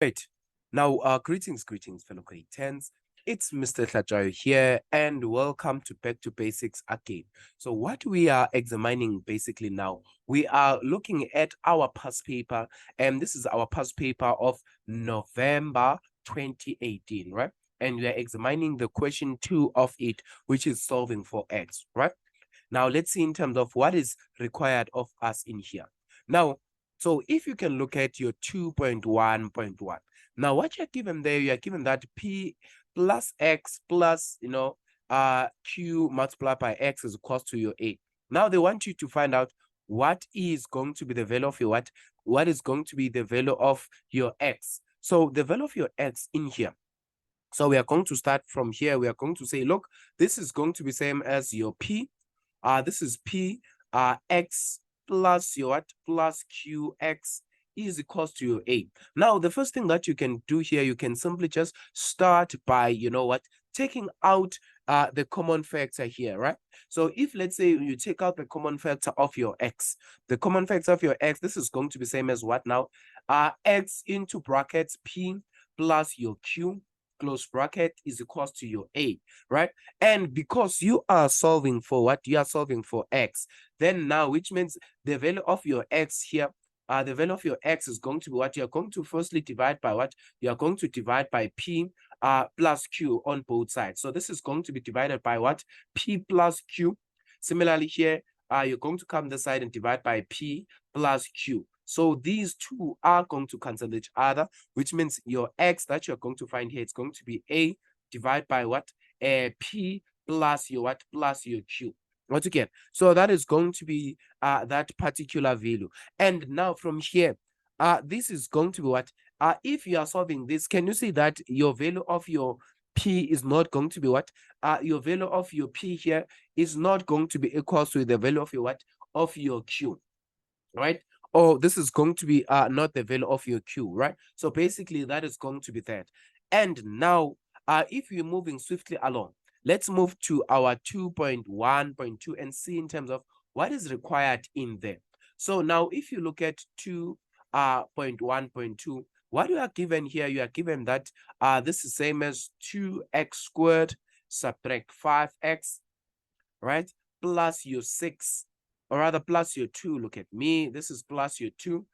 Right. Now, greetings, fellow grade 10s. It's Mr. Tlajayo here, and welcome to Back to Basics again. So what we are examining basically now, we are looking at our past paper, and this is our past paper of November 2018, right? And we are examining the question 2 of it, which is solving for x, right? Now, let's see in terms of what is required of us in here. Now, so if you can look at your 2.1.1, now what you're given there, you are given that p plus x plus, q multiplied by x is equals to your a. Now they want you to find out what is going to be the value of your what is going to be the value of your x. So the value of your x in here. So we are going to start from here. We are going to say, look, this is going to be same as your p. This is p x plus your what plus qx is equals to your a. Now, the first thing that you can do here, you can simply just start by, taking out the common factor here, right? So if let's say you take out the common factor of your x, the common factor of your x, this is going to be same as what now? X into brackets p plus your q close bracket is equals to your a, right? And because you are solving for what? You are solving for x. Then now, which means the value of your x here, the value of your x is going to be what? You're going to firstly divide by what? You're going to divide by p plus q on both sides. So this is going to be divided by what? P plus q. Similarly here, you're going to come this side and divide by p plus q. So these two are going to cancel each other, which means your x that you're going to find here, it's going to be a divided by what? P plus your what? Plus your q. Once again, so that is going to be that particular value. And now from here, this is going to be what? If you are solving this, can you see that your value of your p is not going to be what? Your value of your p here is not going to be equal to the value of your what? Of your q, right? Oh, this is going to be not the value of your q, right? So basically that is going to be that. And now if you're moving swiftly along, let's move to our 2.1.2 and see in terms of what is required in there. So now if you look at 2.1.2, what you are given here, you are given that this is same as 2x squared subtract 5x, right, plus your 6, or rather plus your 2, look at me, this is plus your 2,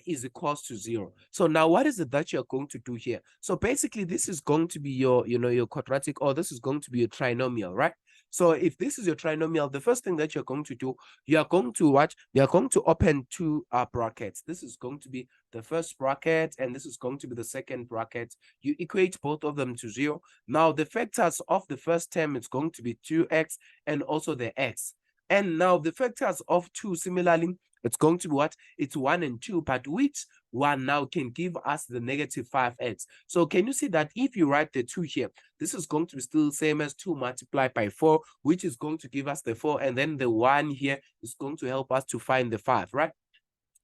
is equals to 0. So now what is it that you're going to do here? So basically this is going to be your, your quadratic, or this is going to be your trinomial, right? So if this is your trinomial, the first thing that you're going to do, you are going to what? You are going to open two brackets. This is going to be the first bracket, and this is going to be the second bracket. You equate both of them to 0. Now the factors of the first term is going to be 2x and also the x. And now the factors of 2, similarly, it's going to be what? It's 1 and 2, but which one now can give us the negative 5x? So can you see that if you write the 2 here, this is going to be still same as 2 multiplied by 4, which is going to give us the 4, and then the 1 here is going to help us to find the 5, right?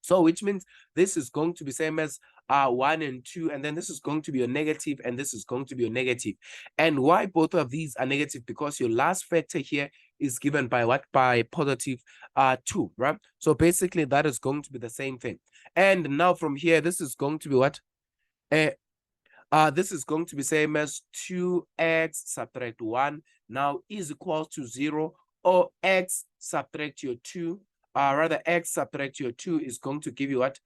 So which means this is going to be same as 1 and 2, and then this is going to be a negative, and this is going to be a negative. And why both of these are negative? Because your last factor here is given by what? By positive 2, right? So basically that is going to be the same thing. And now from here, this is going to be what? This is going to be same as 2x subtract 1 now is equal to 0, or x subtract your 2, rather x subtract your 2 is going to give you what?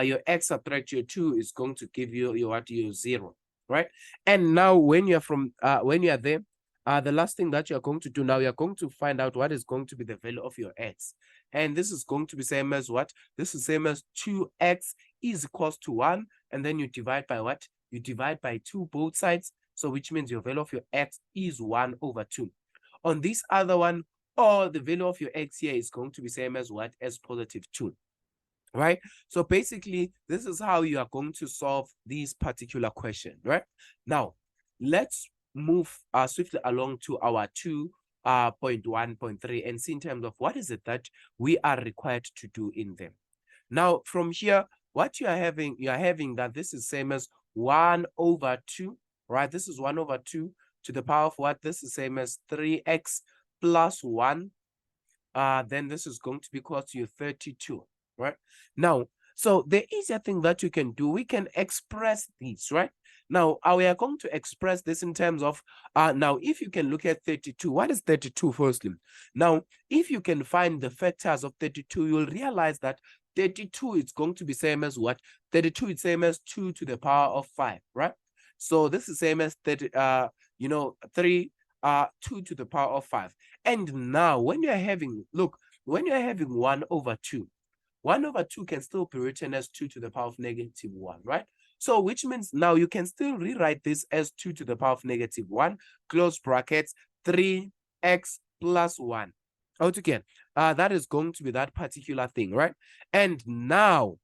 Your x subtract your 2 is going to give you your what? Your 0, right? And now when you're when you are there, the last thing that you're going to do now, you're going to find out what is going to be the value of your x. And this is going to be same as what? This is same as 2x is equals to 1, and then you divide by what? You divide by 2 both sides, so which means your value of your x is 1 over 2. On this other one, or the value of your x here is going to be same as what? As positive 2, right? So basically, this is how you are going to solve this particular question, right? Now, let's move swiftly along to our 2.1.3 and see in terms of what is it that we are required to do in them. Now, from here, what you are having that this is same as 1 over 2, right? This is 1 over 2 to the power of what? This is same as 3x plus 1. Then this is going to be equal to your 32, right? Now, So the easier thing that you can do, we can express these, right? Now, we are going to express this in terms of, now, if you can look at 32, what is 32 firstly? Now, if you can find the factors of 32, you'll realize that 32 is going to be same as what? 32 is same as 2 to the power of 5, right? So this is same as 30, 2 to the power of 5. And now, when you're having, look, when you're having 1 over 2, 1 over 2 can still be written as 2 to the power of negative 1, right? So which means now you can still rewrite this as 2 to the power of negative 1, close brackets, 3x plus 1. Out again, that is going to be that particular thing, right? And now,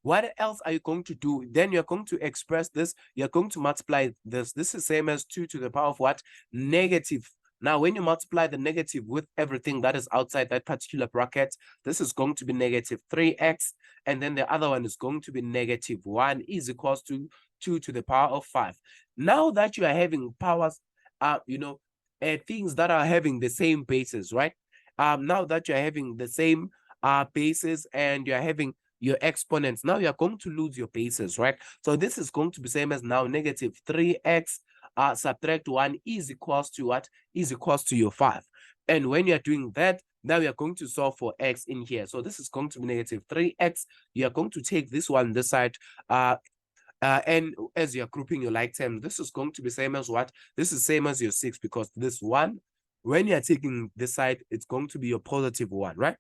what else are you going to do? Then you're going to express this. You're going to multiply this. This is same as 2 to the power of what? Negative. Now, when you multiply the negative with everything that is outside that particular bracket, this is going to be negative 3x. And then the other one is going to be negative 1 is equals to 2 to the power of 5. Now that you are having powers, things that are having the same bases, right? Now that you're having the same bases and you're having your exponents, now you're going to lose your bases, right? So this is going to be same as now negative 3x subtract 1 is equals to what? Is equals to your 5. And when you're doing that, now you're going to solve for x in here. So this is going to be negative 3x. You're going to take this one this side, and as you're grouping your like terms, this is going to be same as what? This is same as your 6, because this one, when you're taking this side, it's going to be your positive 1, right?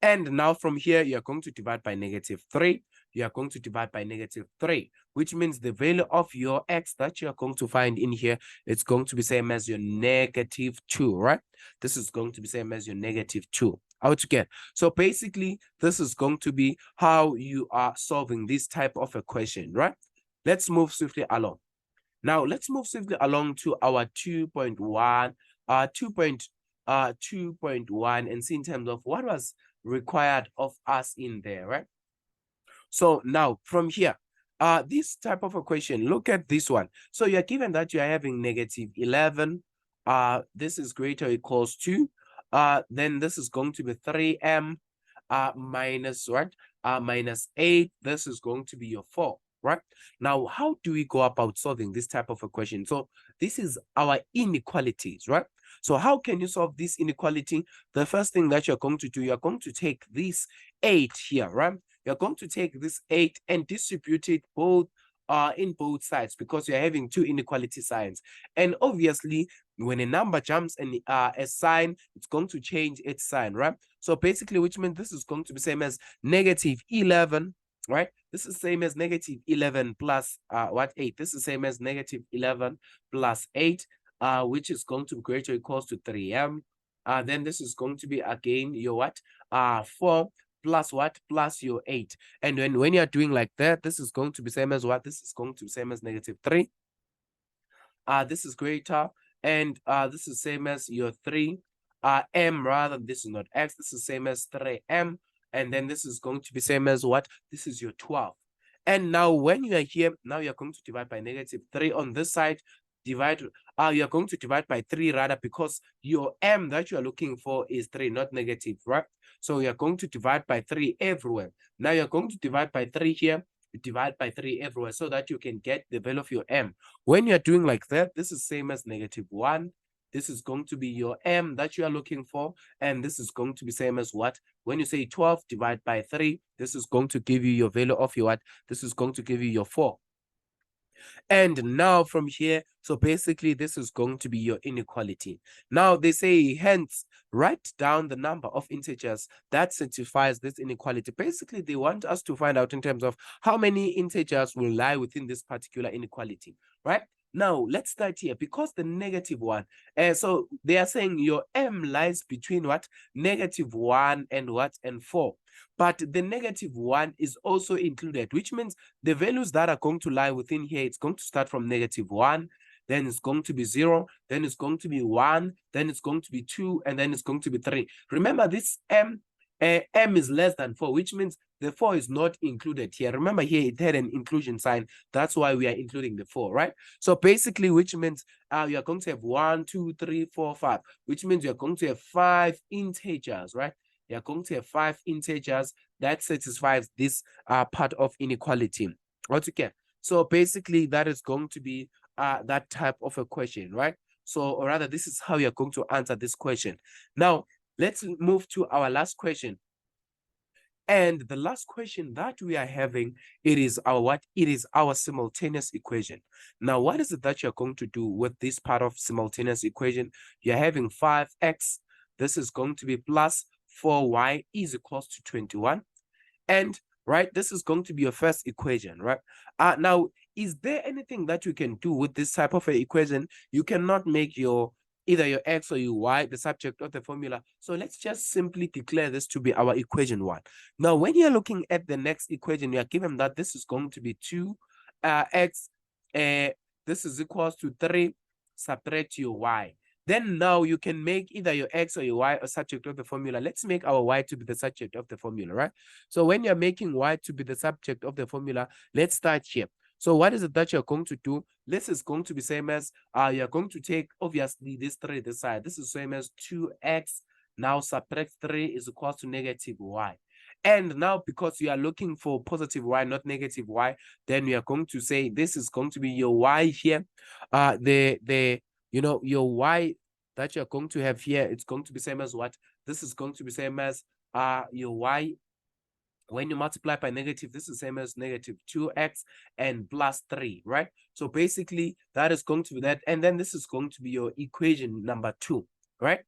And now from here, you're going to divide by negative 3. You are going to divide by negative 3, which means the value of your x that you are going to find in here, it's going to be same as your negative 2, right? This is going to be same as your negative 2. Out again. So basically, this is going to be how you are solving this type of equation, right? Let's move swiftly along. Now, let's move swiftly along to our 2.1, 2.1 and see in terms of what was required of us in there, right? So now from here, this type of equation, look at this one. So you're given that you're having negative 11, this is greater or equals to, then this is going to be 3m minus what? Minus 8, this is going to be your 4. Right? Now, how do we go about solving this type of equation? So this is our inequalities, right? So how can you solve this inequality? The first thing that you're going to do, you're going to take this 8 here, right? You're going to take this 8 and distribute it both in both sides, because you're having two inequality signs. And obviously, when a number jumps and a sign, it's going to change its sign, right? So basically, which means this is going to be same as negative 11, right? This is same as negative 11 plus 8. This is same as negative 11 plus 8, which is going to be greater or equals to 3m. Then this is going to be again your what? 4 plus what? Plus your 8. And when you're doing like that, this is going to be same as what? This is going to be same as negative 3. This is greater, and this is same as your 3 m, rather. This is not x. This is same as 3m. And then this is going to be same as what? This is your 12. And now when you are here, now you're going to divide by negative 3 on this side. Divide, you're going to divide by 3 rather, because your m that you are looking for is 3, not negative, right? So you're going to divide by 3 everywhere. Now you're going to divide by 3 here, divide by 3 everywhere, so that you can get the value of your m. When you're doing like that, this is same as negative 1. This is going to be your m that you are looking for, and this is going to be same as what? When you say 12 divide by 3, this is going to give you your value of your what? This is going to give you your 4. And now from here, so basically this is going to be your inequality. Now they say, hence, write down the number of integers that satisfies this inequality. Basically, they want us to find out in terms of how many integers will lie within this particular inequality, right? Now, let's start here, because the negative 1, so they are saying your m lies between what? Negative 1 and what? And 4. But the negative 1 is also included, which means the values that are going to lie within here, it's going to start from negative 1, then it's going to be 0, then it's going to be 1, then it's going to be 2, and then it's going to be 3. Remember, this m is less than 4, which means the 4 is not included here. Remember, here it had an inclusion sign. That's why we are including the 4, right? So basically, which means you are going to have 1, 2, 3, 4, 5, which means you're going to have 5 integers, right? you're going to have 5 integers that satisfies this part of inequality. Okay, so basically that is going to be that type of a question, right? So, or rather, this is how you're going to answer this question. Now, let's move to our last question. And the last question that we are having, it is our what? It is our simultaneous equation. Now, what is it that you're going to do with this part of simultaneous equation? You're having 5x. This is going to be plus 4y is equals to 21. And right, this is going to be your first equation, right? Now, is there anything that you can do with this type of an equation? You cannot make your either your x or your y the subject of the formula. So let's just simply declare this to be our equation 1. Now, when you're looking at the next equation, you are given that this is going to be 2x, this is equals to 3, subtract your y. Then now you can make either your x or your y a subject of the formula. Let's make our y to be the subject of the formula, right? So when you're making y to be the subject of the formula, let's start here. So what is it that you're going to do? This is going to be same as, you're going to take, obviously, this 3 this side. This is same as 2x. Now subtract 3 is equals to negative y. And now, because you are looking for positive y, not negative y, then we are going to say this is going to be your y here. Your y that you're going to have here, it's going to be same as what? This is going to be same as your y. When you multiply by negative, this is same as negative 2x and plus 3, right? So basically, that is going to be that. And then this is going to be your equation number 2, right?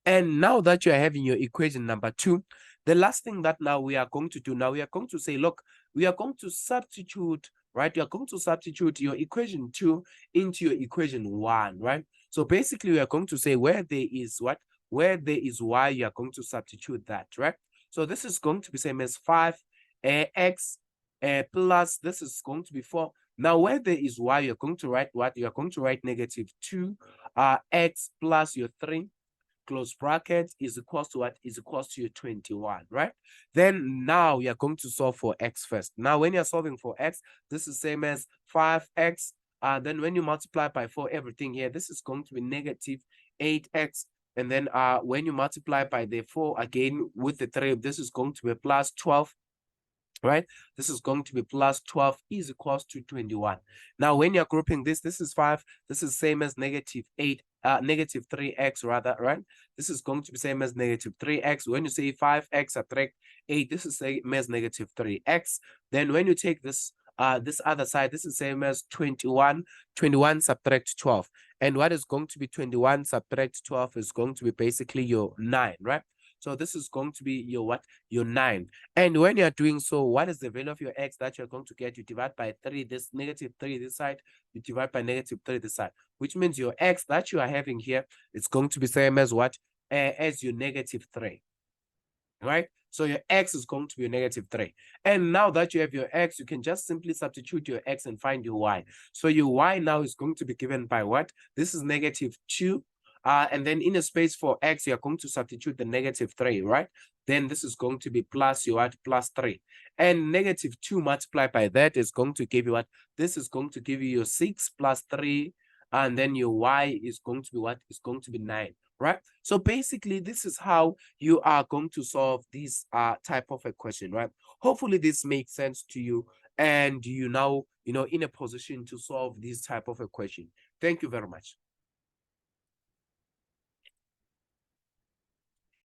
And now that you're having your equation number 2, the last thing that now we are going to do, now we are going to say, look, we are going to substitute, right? You're going to substitute your equation 2 into your equation 1, right? So basically, we are going to say where there is what? Where there is y, you are going to substitute that, right? So this is going to be same as 5x plus, this is going to be 4. Now, where there is y, you're going to write what? You're going to write negative 2 x plus your 3 close brackets is equals to what? Is equals to your 21, right? Then now you're going to solve for x first. Now, when you're solving for x, this is same as 5x. Then when you multiply by 4, everything here, this is going to be negative 8x. And then when you multiply by the 4 again with the 3, this is going to be plus 12, right? This is going to be plus 12 is equals to 21. Now, when you're grouping this is 5. This is same as negative 8, negative 3x rather, right? This is going to be same as negative 3x. When you say 5x subtract 8, this is same as negative 3x. Then when you take this other side, this is same as 21. 21 subtract 12. And what is going to be 21 subtract 12 is going to be basically your 9, right? So this is going to be your what? Your 9. And when you're doing so, what is the value of your x that you're going to get? You divide by 3, this negative 3 this side, you divide by negative 3 this side, which means your x that you are having here, it's going to be same as what? As your negative 3, right? So your x is going to be a negative 3. And now that you have your x, you can just simply substitute your x and find your y. So your y now is going to be given by what? This is negative 2. And then in a space for x, you're going to substitute the negative 3, right? Then this is going to be plus your what? Plus 3. And negative 2 multiplied by that is going to give you what? This is going to give you your 6 plus 3. And then your y is going to be what? It's going to be 9. Right? So basically, this is how you are going to solve this type of a question, right? Hopefully this makes sense to you and you now, in a position to solve this type of a question. Thank you very much.